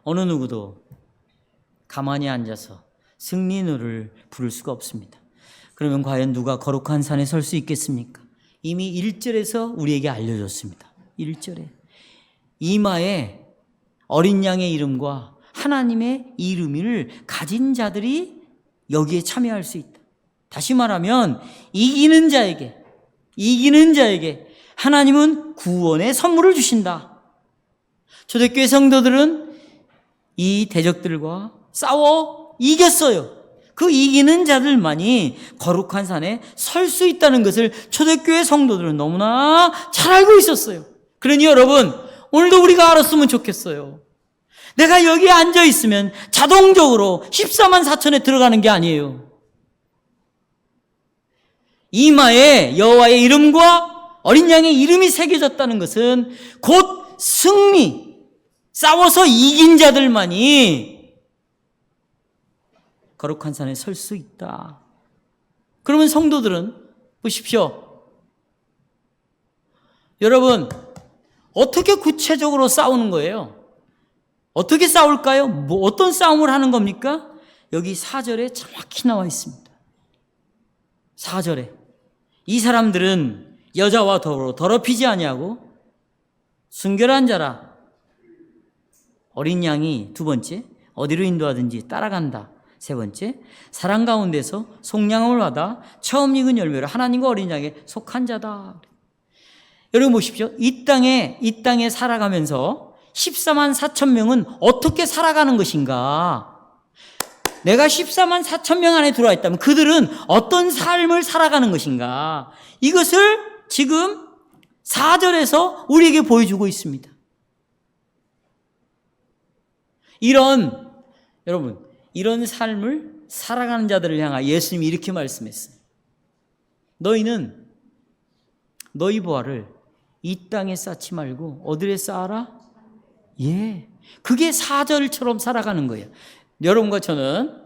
어느 누구도 가만히 앉아서 승리의 노래를 부를 수가 없습니다. 그러면 과연 누가 거룩한 산에 설 수 있겠습니까? 이미 1절에서 우리에게 알려줬습니다. 1절에 이마에 어린 양의 이름과 하나님의 이름을 가진 자들이 여기에 참여할 수 있다. 다시 말하면 이기는 자에게 하나님은 구원의 선물을 주신다. 초대교회 성도들은 이 대적들과 싸워 이겼어요. 그 이기는 자들만이 거룩한 산에 설 수 있다는 것을 초대교회 성도들은 너무나 잘 알고 있었어요. 그러니 여러분, 오늘도 우리가 알았으면 좋겠어요. 내가 여기에 앉아 있으면 자동적으로 14만 4천에 들어가는 게 아니에요. 이마에 여호와의 이름과 어린 양의 이름이 새겨졌다는 것은 곧 승리, 싸워서 이긴 자들만이 거룩한 산에 설 수 있다. 그러면 성도들은 보십시오. 여러분, 어떻게 구체적으로 싸우는 거예요? 어떻게 싸울까요? 어떤 싸움을 하는 겁니까? 여기 4절에 정확히 나와 있습니다. 4절에 이 사람들은 여자와 더불어 더럽히지 아니하고 순결한 자라. 어린 양이 두 번째, 어디로 인도하든지 따라간다. 세 번째, 사랑 가운데서 속량함을 받아 처음 익은 열매로 하나님과 어린 양에 속한 자다. 여러분 보십시오. 이 땅에 살아가면서 14만 4천 명은 어떻게 살아가는 것인가? 내가 14만 4천 명 안에 들어와 있다면 그들은 어떤 삶을 살아가는 것인가? 이것을 지금 4절에서 우리에게 보여주고 있습니다. 여러분, 이런 삶을 살아가는 자들을 향하여 예수님이 이렇게 말씀했어요. 너희는 너희 보화를 이 땅에 쌓지 말고 어디에 쌓아라? 예, 그게 4절처럼 살아가는 거예요. 여러분과 저는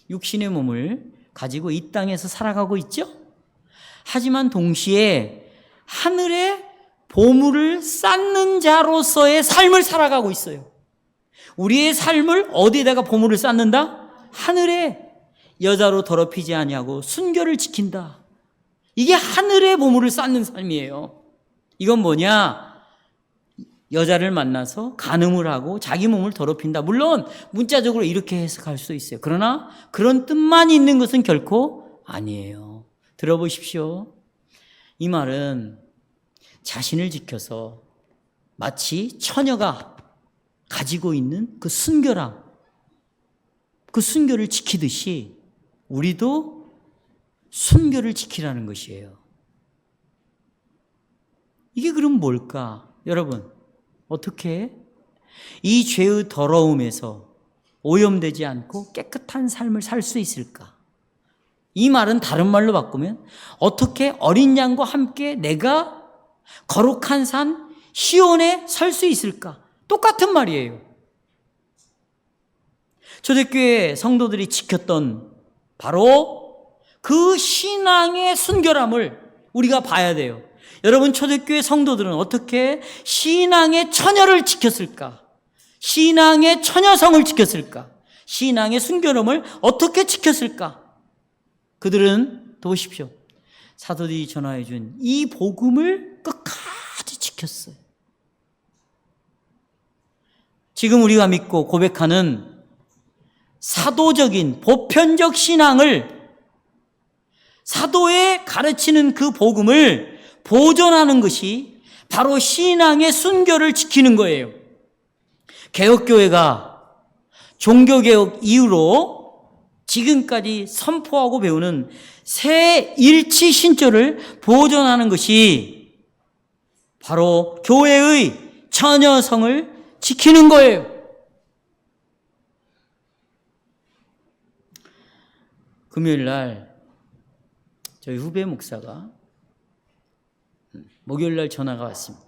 육신의 몸을 가지고 이 땅에서 살아가고 있죠? 하지만 동시에 하늘의 보물을 쌓는 자로서의 삶을 살아가고 있어요. 우리의 삶을 어디에다가 보물을 쌓는다? 하늘에. 여자로 더럽히지 아니하고 순결을 지킨다. 이게 하늘의 보물을 쌓는 삶이에요. 이건 뭐냐? 여자를 만나서 간음을 하고 자기 몸을 더럽힌다. 물론 문자적으로 이렇게 해석할 수 있어요. 그러나 그런 뜻만 있는 것은 결코 아니에요. 들어보십시오. 이 말은 자신을 지켜서 마치 처녀가 가지고 있는 그 순결함, 그 순결을 지키듯이 우리도 순결을 지키라는 것이에요. 이게 그럼 뭘까? 여러분, 어떻게 이 죄의 더러움에서 오염되지 않고 깨끗한 삶을 살 수 있을까? 이 말은 다른 말로 바꾸면 어떻게 어린 양과 함께 내가 거룩한 산 시온에 설 수 있을까? 똑같은 말이에요. 초대교회 성도들이 지켰던 바로 그 신앙의 순결함을 우리가 봐야 돼요. 여러분, 초대교회 성도들은 어떻게 신앙의 처녀를 지켰을까? 신앙의 처녀성을 지켰을까? 신앙의 순결함을 어떻게 지켰을까? 그들은 보십시오. 사도들이 전하여 준 이 복음을 끝까지 지켰어요. 지금 우리가 믿고 고백하는 사도적인 보편적 신앙을, 사도의 가르치는 그 복음을 보존하는 것이 바로 신앙의 순결을 지키는 거예요. 개혁교회가 종교개혁 이후로 지금까지 선포하고 배우는 새 일치 신조를 보존하는 것이 바로 교회의 처녀성을 지키는 거예요. 금요일 날 저희 후배 목사가 목요일 날 전화가 왔습니다.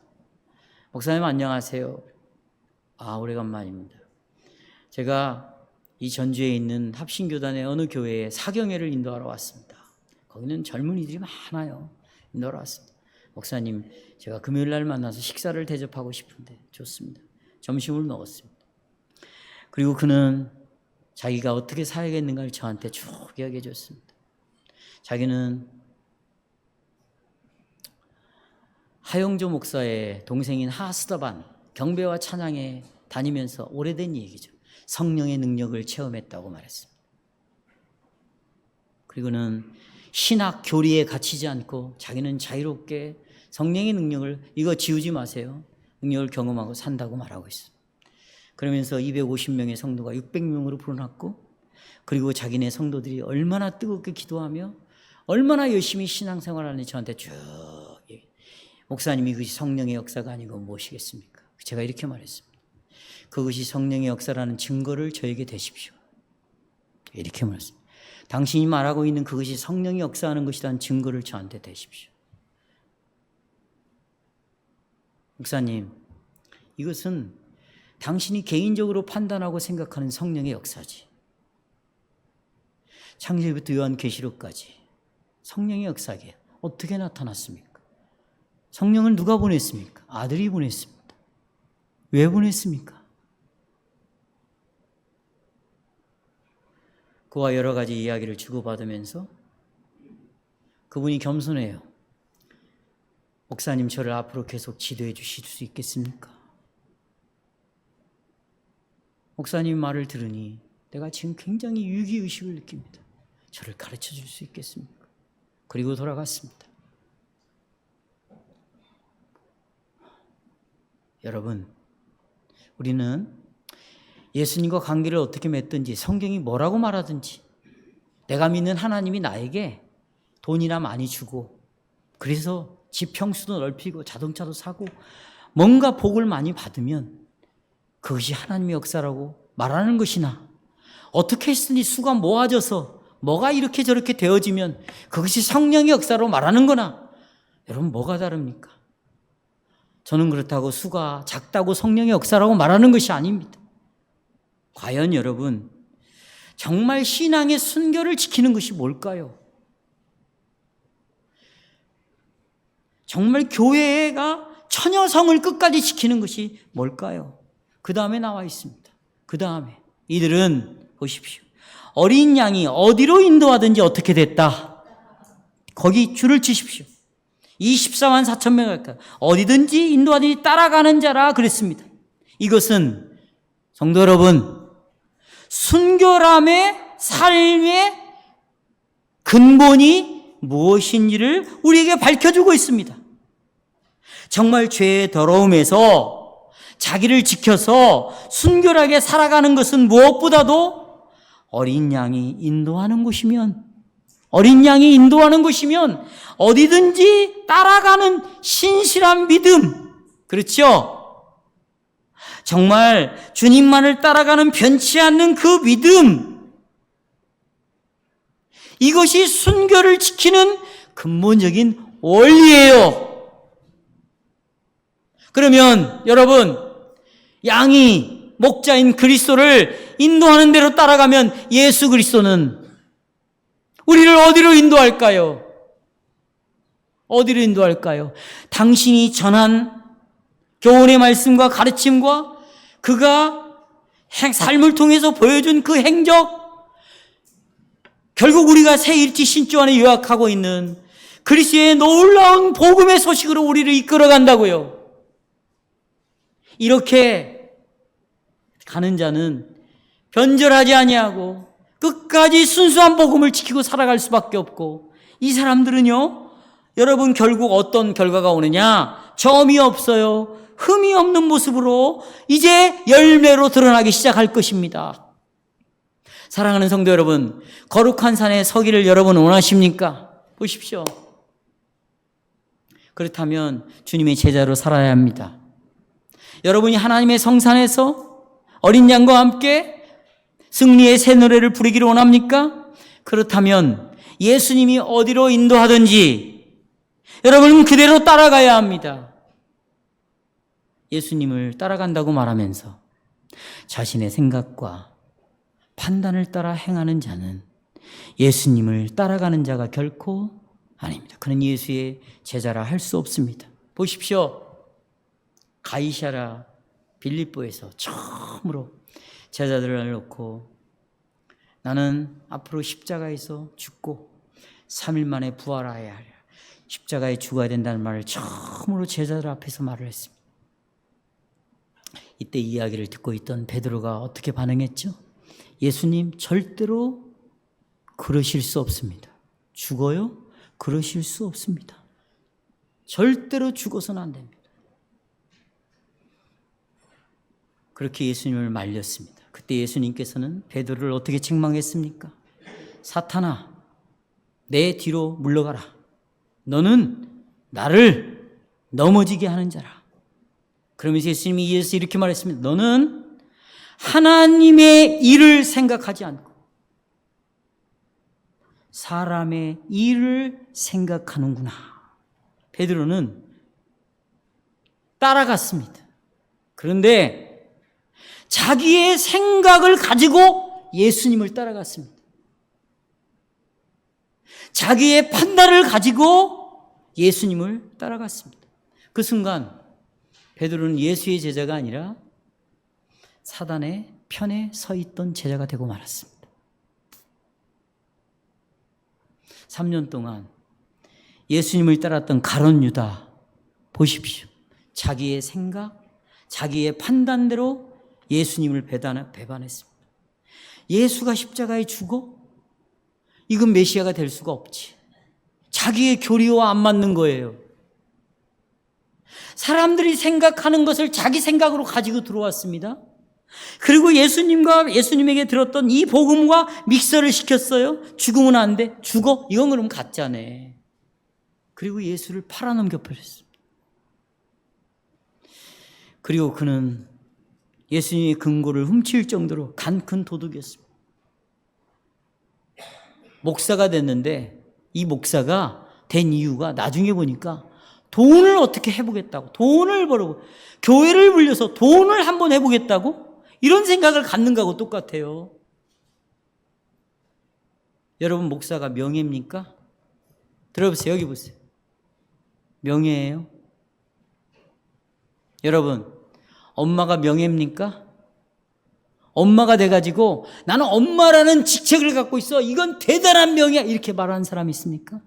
목사님 안녕하세요. 오래간만입니다. 제가 이 전주에 있는 합신교단의 어느 교회에 사경회를 인도하러 왔습니다. 거기는 젊은이들이 많아요. 인도하러 왔습니다. 목사님, 제가 금요일 날 만나서 식사를 대접하고 싶은데 좋습니다. 점심을 먹었습니다. 그리고 그는 자기가 어떻게 살아야겠는가를 저한테 쭉 이야기해 줬습니다. 자기는 하영조 목사의 동생인 하스더반 경배와 찬양에 다니면서 오래된 얘기죠. 성령의 능력을 체험했다고 말했습니다. 그리고는 신학 교리에 갇히지 않고 자기는 자유롭게 성령의 능력을, 이거 지우지 마세요, 능력을 경험하고 산다고 말하고 있습니다. 그러면서 250명의 성도가 600명으로 불어났고, 그리고 자기네 성도들이 얼마나 뜨겁게 기도하며 얼마나 열심히 신앙생활하는지 저한테 쭉, 목사님이 그것이 성령의 역사가 아니고 무엇이겠습니까? 제가 이렇게 말했습니다. 그것이 성령의 역사라는 증거를 저에게 대십시오. 이렇게 말했습니다. 당신이 말하고 있는 그것이 성령이 역사하는 것이라는 증거를 저한테 대십시오. 목사님, 이것은 당신이 개인적으로 판단하고 생각하는 성령의 역사지. 창세기부터 요한계시록까지 성령의 역사에 어떻게 나타났습니까? 성령을 누가 보냈습니까? 아들이 보냈습니다. 왜 보냈습니까? 그와 여러 가지 이야기를 주고받으면서 그분이 겸손해요. 목사님, 저를 앞으로 계속 지도해 주실 수 있겠습니까? 목사님 말을 들으니 내가 지금 굉장히 위기의식을 느낍니다. 저를 가르쳐 줄 수 있겠습니까? 그리고 돌아갔습니다. 여러분, 우리는 예수님과 관계를 어떻게 맺든지, 성경이 뭐라고 말하든지, 내가 믿는 하나님이 나에게 돈이나 많이 주고, 그래서 집 평수도 넓히고 자동차도 사고 뭔가 복을 많이 받으면 그것이 하나님의 역사라고 말하는 것이나, 어떻게 했으니 수가 모아져서 뭐가 이렇게 저렇게 되어지면 그것이 성령의 역사로 말하는 거나, 여러분 뭐가 다릅니까? 저는 그렇다고 수가 작다고 성령의 역사라고 말하는 것이 아닙니다. 과연 여러분, 정말 신앙의 순결을 지키는 것이 뭘까요? 정말 교회가 처녀성을 끝까지 지키는 것이 뭘까요? 그 다음에 나와 있습니다. 그 다음에 이들은 보십시오. 어린 양이 어디로 인도하든지 어떻게 됐다? 거기 줄을 치십시오. 24만 4천 명 할까? 어디든지 인도하든지 따라가는 자라 그랬습니다. 이것은 성도 여러분, 순결함의 삶의 근본이 무엇인지를 우리에게 밝혀주고 있습니다. 정말 죄의 더러움에서 자기를 지켜서 순결하게 살아가는 것은 무엇보다도 어린 양이 인도하는 곳이면 어디든지 따라가는 신실한 믿음, 그렇죠? 정말 주님만을 따라가는 변치 않는 그 믿음, 이것이 순결을 지키는 근본적인 원리예요. 그러면 여러분, 양이 목자인 그리스도를 인도하는 대로 따라가면 예수 그리스도는 우리를 어디로 인도할까요? 어디로 인도할까요? 당신이 전한 교훈의 말씀과 가르침과 그가 삶을 통해서 보여준 그 행적, 결국 우리가 새 일지 신조 안에 요약하고 있는 그리스도의 놀라운 복음의 소식으로 우리를 이끌어간다고요. 이렇게 가는 자는 변절하지 아니하고 끝까지 순수한 복음을 지키고 살아갈 수밖에 없고, 이 사람들은요, 여러분 결국 어떤 결과가 오느냐? 점이 없어요. 흠이 없는 모습으로 이제 열매로 드러나기 시작할 것입니다. 사랑하는 성도 여러분, 거룩한 산에 서기를 여러분 원하십니까? 보십시오. 그렇다면 주님의 제자로 살아야 합니다. 여러분이 하나님의 성산에서 어린 양과 함께 승리의 새 노래를 부르기를 원합니까? 그렇다면 예수님이 어디로 인도하든지 여러분은 그대로 따라가야 합니다. 예수님을 따라간다고 말하면서 자신의 생각과 판단을 따라 행하는 자는 예수님을 따라가는 자가 결코 아닙니다. 그는 예수의 제자라 할 수 없습니다. 보십시오. 가이사랴 빌립보에서 처음으로 제자들을 놓고 나는 앞으로 십자가에서 죽고 3일 만에 부활하여야 하랴, 십자가에 죽어야 된다는 말을 처음으로 제자들 앞에서 말을 했습니다. 이때 이야기를 듣고 있던 베드로가 어떻게 반응했죠? 예수님, 절대로 그러실 수 없습니다. 죽어요? 그러실 수 없습니다. 절대로 죽어서는 안 됩니다. 그렇게 예수님을 말렸습니다. 그때 예수님께서는 베드로를 어떻게 책망했습니까? 사탄아, 내 뒤로 물러가라. 너는 나를 넘어지게 하는 자라. 그러면서 예수님이 이렇게 말했습니다. 너는 하나님의 일을 생각하지 않고 사람의 일을 생각하는구나. 베드로는 따라갔습니다. 그런데 자기의 생각을 가지고 예수님을 따라갔습니다. 자기의 판단을 가지고 예수님을 따라갔습니다. 그 순간 베드로는 예수의 제자가 아니라 사단의 편에 서 있던 제자가 되고 말았습니다. 3년 동안 예수님을 따랐던 가룟 유다, 보십시오. 자기의 생각, 자기의 판단대로 예수님을 배반했습니다. 예수가 십자가에 죽어? 이건 메시아가 될 수가 없지. 자기의 교리와 안 맞는 거예요. 사람들이 생각하는 것을 자기 생각으로 가지고 들어왔습니다. 그리고 예수님에게 들었던 이 복음과 믹서를 시켰어요. 죽으면 안 돼. 죽어? 이건 그럼 가짜네. 그리고 예수를 팔아넘겨 버렸습니다. 그리고 그는 예수님의 금고를 훔칠 정도로 간 큰 도둑이었습니다. 목사가 됐는데 이 목사가 된 이유가 나중에 보니까 돈을 어떻게 해보겠다고, 돈을 벌고 교회를 불려서 돈을 한번 해보겠다고 이런 생각을 갖는 거하고 똑같아요. 여러분, 목사가 명예입니까? 들어보세요. 여기 보세요. 명예예요. 여러분, 엄마가 명예입니까? 엄마가 돼가지고 나는 엄마라는 직책을 갖고 있어, 이건 대단한 명예야, 이렇게 말하는 사람이 있습니까?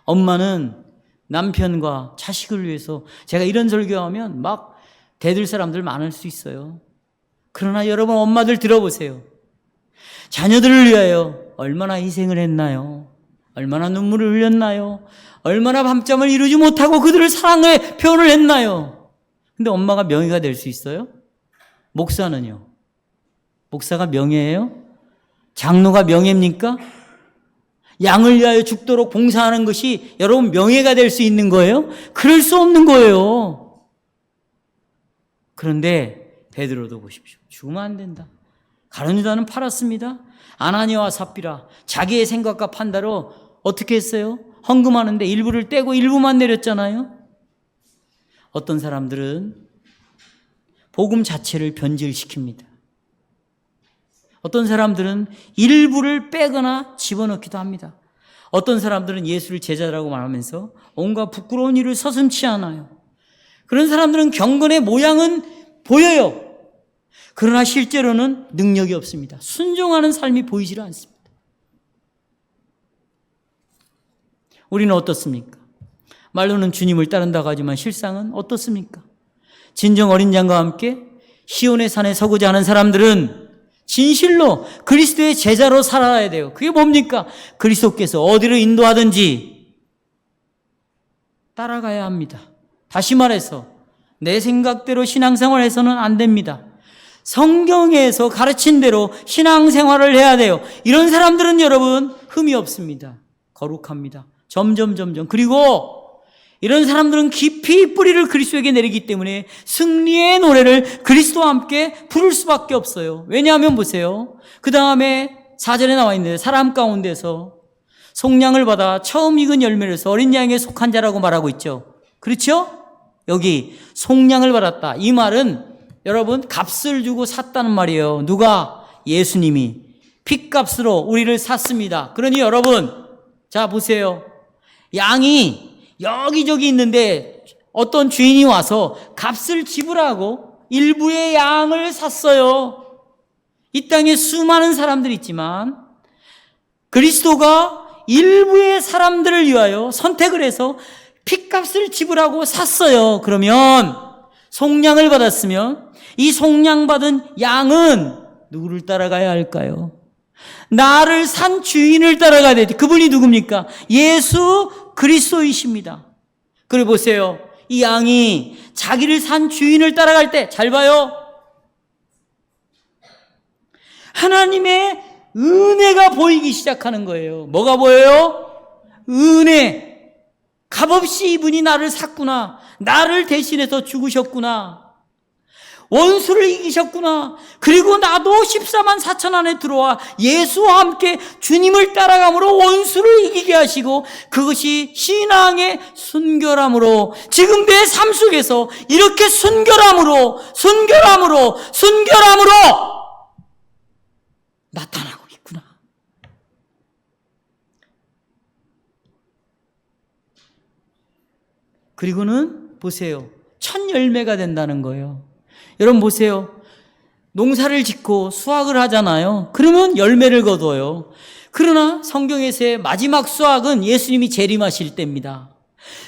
엄마는 남편과 자식을 위해서, 제가 이런 설교하면 막 대들 사람들 많을 수 있어요. 그러나 여러분, 엄마들 들어보세요. 자녀들을 위하여 얼마나 희생을 했나요? 얼마나 눈물을 흘렸나요? 얼마나 밤잠을 이루지 못하고 그들을 사랑의 표현을 했나요? 근데 엄마가 명예가 될 수 있어요? 목사는요? 목사가 명예예요? 장로가 명예입니까? 양을 위하여 죽도록 봉사하는 것이 여러분 명예가 될 수 있는 거예요? 그럴 수 없는 거예요. 그런데 베드로도 보십시오. 죽으면 안 된다. 가룟 유다는 팔았습니다. 아나니아와 삽비라 자기의 생각과 판단으로 어떻게 했어요? 헌금하는데 일부를 떼고 일부만 내렸잖아요. 어떤 사람들은 복음 자체를 변질시킵니다. 어떤 사람들은 일부를 빼거나 집어넣기도 합니다. 어떤 사람들은 예수를 제자라고 말하면서 온갖 부끄러운 일을 서슴지 않아요. 그런 사람들은 경건의 모양은 보여요. 그러나 실제로는 능력이 없습니다. 순종하는 삶이 보이질 않습니다. 우리는 어떻습니까? 말로는 주님을 따른다고 하지만 실상은 어떻습니까? 진정 어린 양과 함께 시온의 산에 서고자 하는 사람들은 진실로 그리스도의 제자로 살아야 돼요. 그게 뭡니까? 그리스도께서 어디로 인도하든지 따라가야 합니다. 다시 말해서 내 생각대로 신앙생활을 해서는 안 됩니다. 성경에서 가르친 대로 신앙생활을 해야 돼요. 이런 사람들은 여러분 흠이 없습니다. 거룩합니다. 점점 그리고 이런 사람들은 깊이 뿌리를 그리스도에게 내리기 때문에 승리의 노래를 그리스도와 함께 부를 수밖에 없어요. 왜냐하면 보세요. 그 다음에 4절에 나와 있는데 사람 가운데서 속량을 받아 처음 익은 열매로서 어린 양에 속한 자라고 말하고 있죠. 그렇죠? 여기 속량을 받았다. 이 말은 여러분 값을 주고 샀다는 말이에요. 누가? 예수님이 핏값으로 우리를 샀습니다. 그러니 여러분 자 보세요. 양이 여기저기 있는데 어떤 주인이 와서 값을 지불하고 일부의 양을 샀어요. 이 땅에 수많은 사람들이 있지만 그리스도가 일부의 사람들을 위하여 선택을 해서 핏값을 지불하고 샀어요. 그러면 속량을 받았으면 이 속량받은 양은 누구를 따라가야 할까요? 나를 산 주인을 따라가야 돼. 그분이 누굽니까? 예수 그리스도이십니다. 그리고 보세요. 이 양이 자기를 산 주인을 따라갈 때 잘 봐요. 하나님의 은혜가 보이기 시작하는 거예요. 뭐가 보여요? 은혜. 값없이 이분이 나를 샀구나. 나를 대신해서 죽으셨구나. 원수를 이기셨구나. 그리고 나도 14만 4천 안에 들어와 예수와 함께 주님을 따라감으로 원수를 이기게 하시고 그것이 신앙의 순결함으로 지금 내 삶 속에서 이렇게 순결함으로 나타나고 있구나. 그리고는 보세요. 첫 열매가 된다는 거예요. 여러분 보세요. 농사를 짓고 수확을 하잖아요. 그러면 열매를 거둬요. 그러나 성경에서의 마지막 수확은 예수님이 재림하실 때입니다.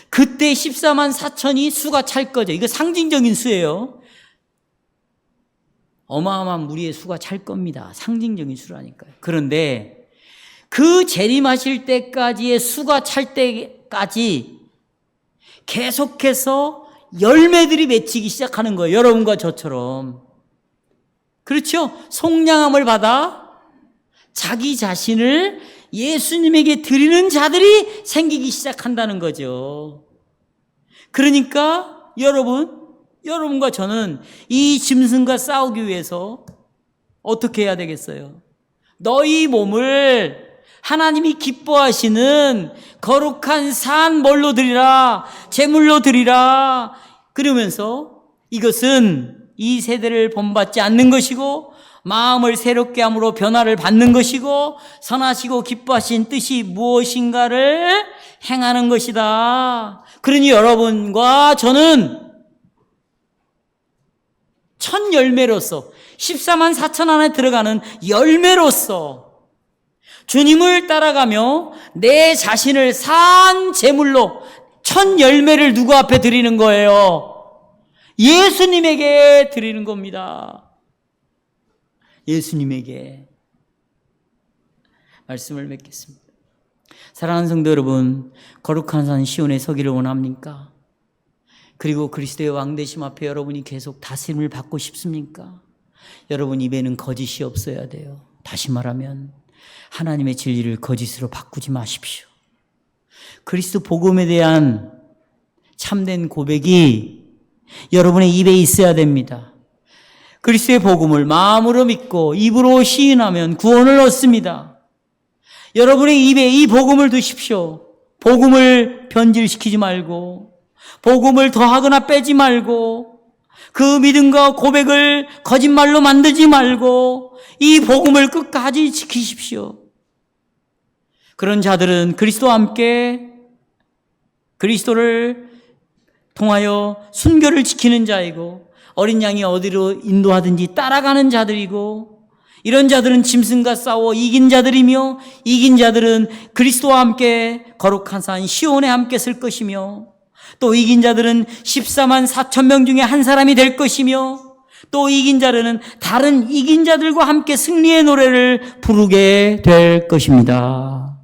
그때 14만 4천이 수가 찰 거죠. 이거 상징적인 수예요. 어마어마한 무리의 수가 찰 겁니다. 상징적인 수라니까요. 그런데 그 재림하실 때까지의 수가 찰 때까지 계속해서 열매들이 맺히기 시작하는 거예요. 여러분과 저처럼. 그렇죠? 속량함을 받아 자기 자신을 예수님에게 드리는 자들이 생기기 시작한다는 거죠. 그러니까 여러분과 저는 이 짐승과 싸우기 위해서 어떻게 해야 되겠어요? 너희 몸을 하나님이 기뻐하시는 거룩한 산 뭘로 드리라, 제물로 드리라. 그러면서 이것은 이 세대를 본받지 않는 것이고 마음을 새롭게 함으로 변화를 받는 것이고 선하시고 기뻐하신 뜻이 무엇인가를 행하는 것이다. 그러니 여러분과 저는 첫 열매로서 14만 4천 안에 들어가는 열매로서 주님을 따라가며 내 자신을 산 제물로 첫 열매를 누구 앞에 드리는 거예요? 예수님에게 드리는 겁니다. 예수님에게. 말씀을 맺겠습니다. 사랑하는 성도 여러분, 거룩한 산 시온에 서기를 원합니까? 그리고 그리스도의 왕되심 앞에 여러분이 계속 다스림을 받고 싶습니까? 여러분 입에는 거짓이 없어야 돼요. 다시 말하면 하나님의 진리를 거짓으로 바꾸지 마십시오. 그리스도 복음에 대한 참된 고백이 여러분의 입에 있어야 됩니다. 그리스도의 복음을 마음으로 믿고 입으로 시인하면 구원을 얻습니다. 여러분의 입에 이 복음을 두십시오. 복음을 변질시키지 말고, 복음을 더하거나 빼지 말고, 그 믿음과 고백을 거짓말로 만들지 말고 이 복음을 끝까지 지키십시오. 그런 자들은 그리스도와 함께 그리스도를 통하여 순교를 지키는 자이고, 어린 양이 어디로 인도하든지 따라가는 자들이고, 이런 자들은 짐승과 싸워 이긴 자들이며, 이긴 자들은 그리스도와 함께 거룩한 산 시온에 함께 설 것이며, 또 이긴 자들은 14만 4천 명 중에 한 사람이 될 것이며, 또 이긴 자들은 다른 이긴 자들과 함께 승리의 노래를 부르게 될 것입니다.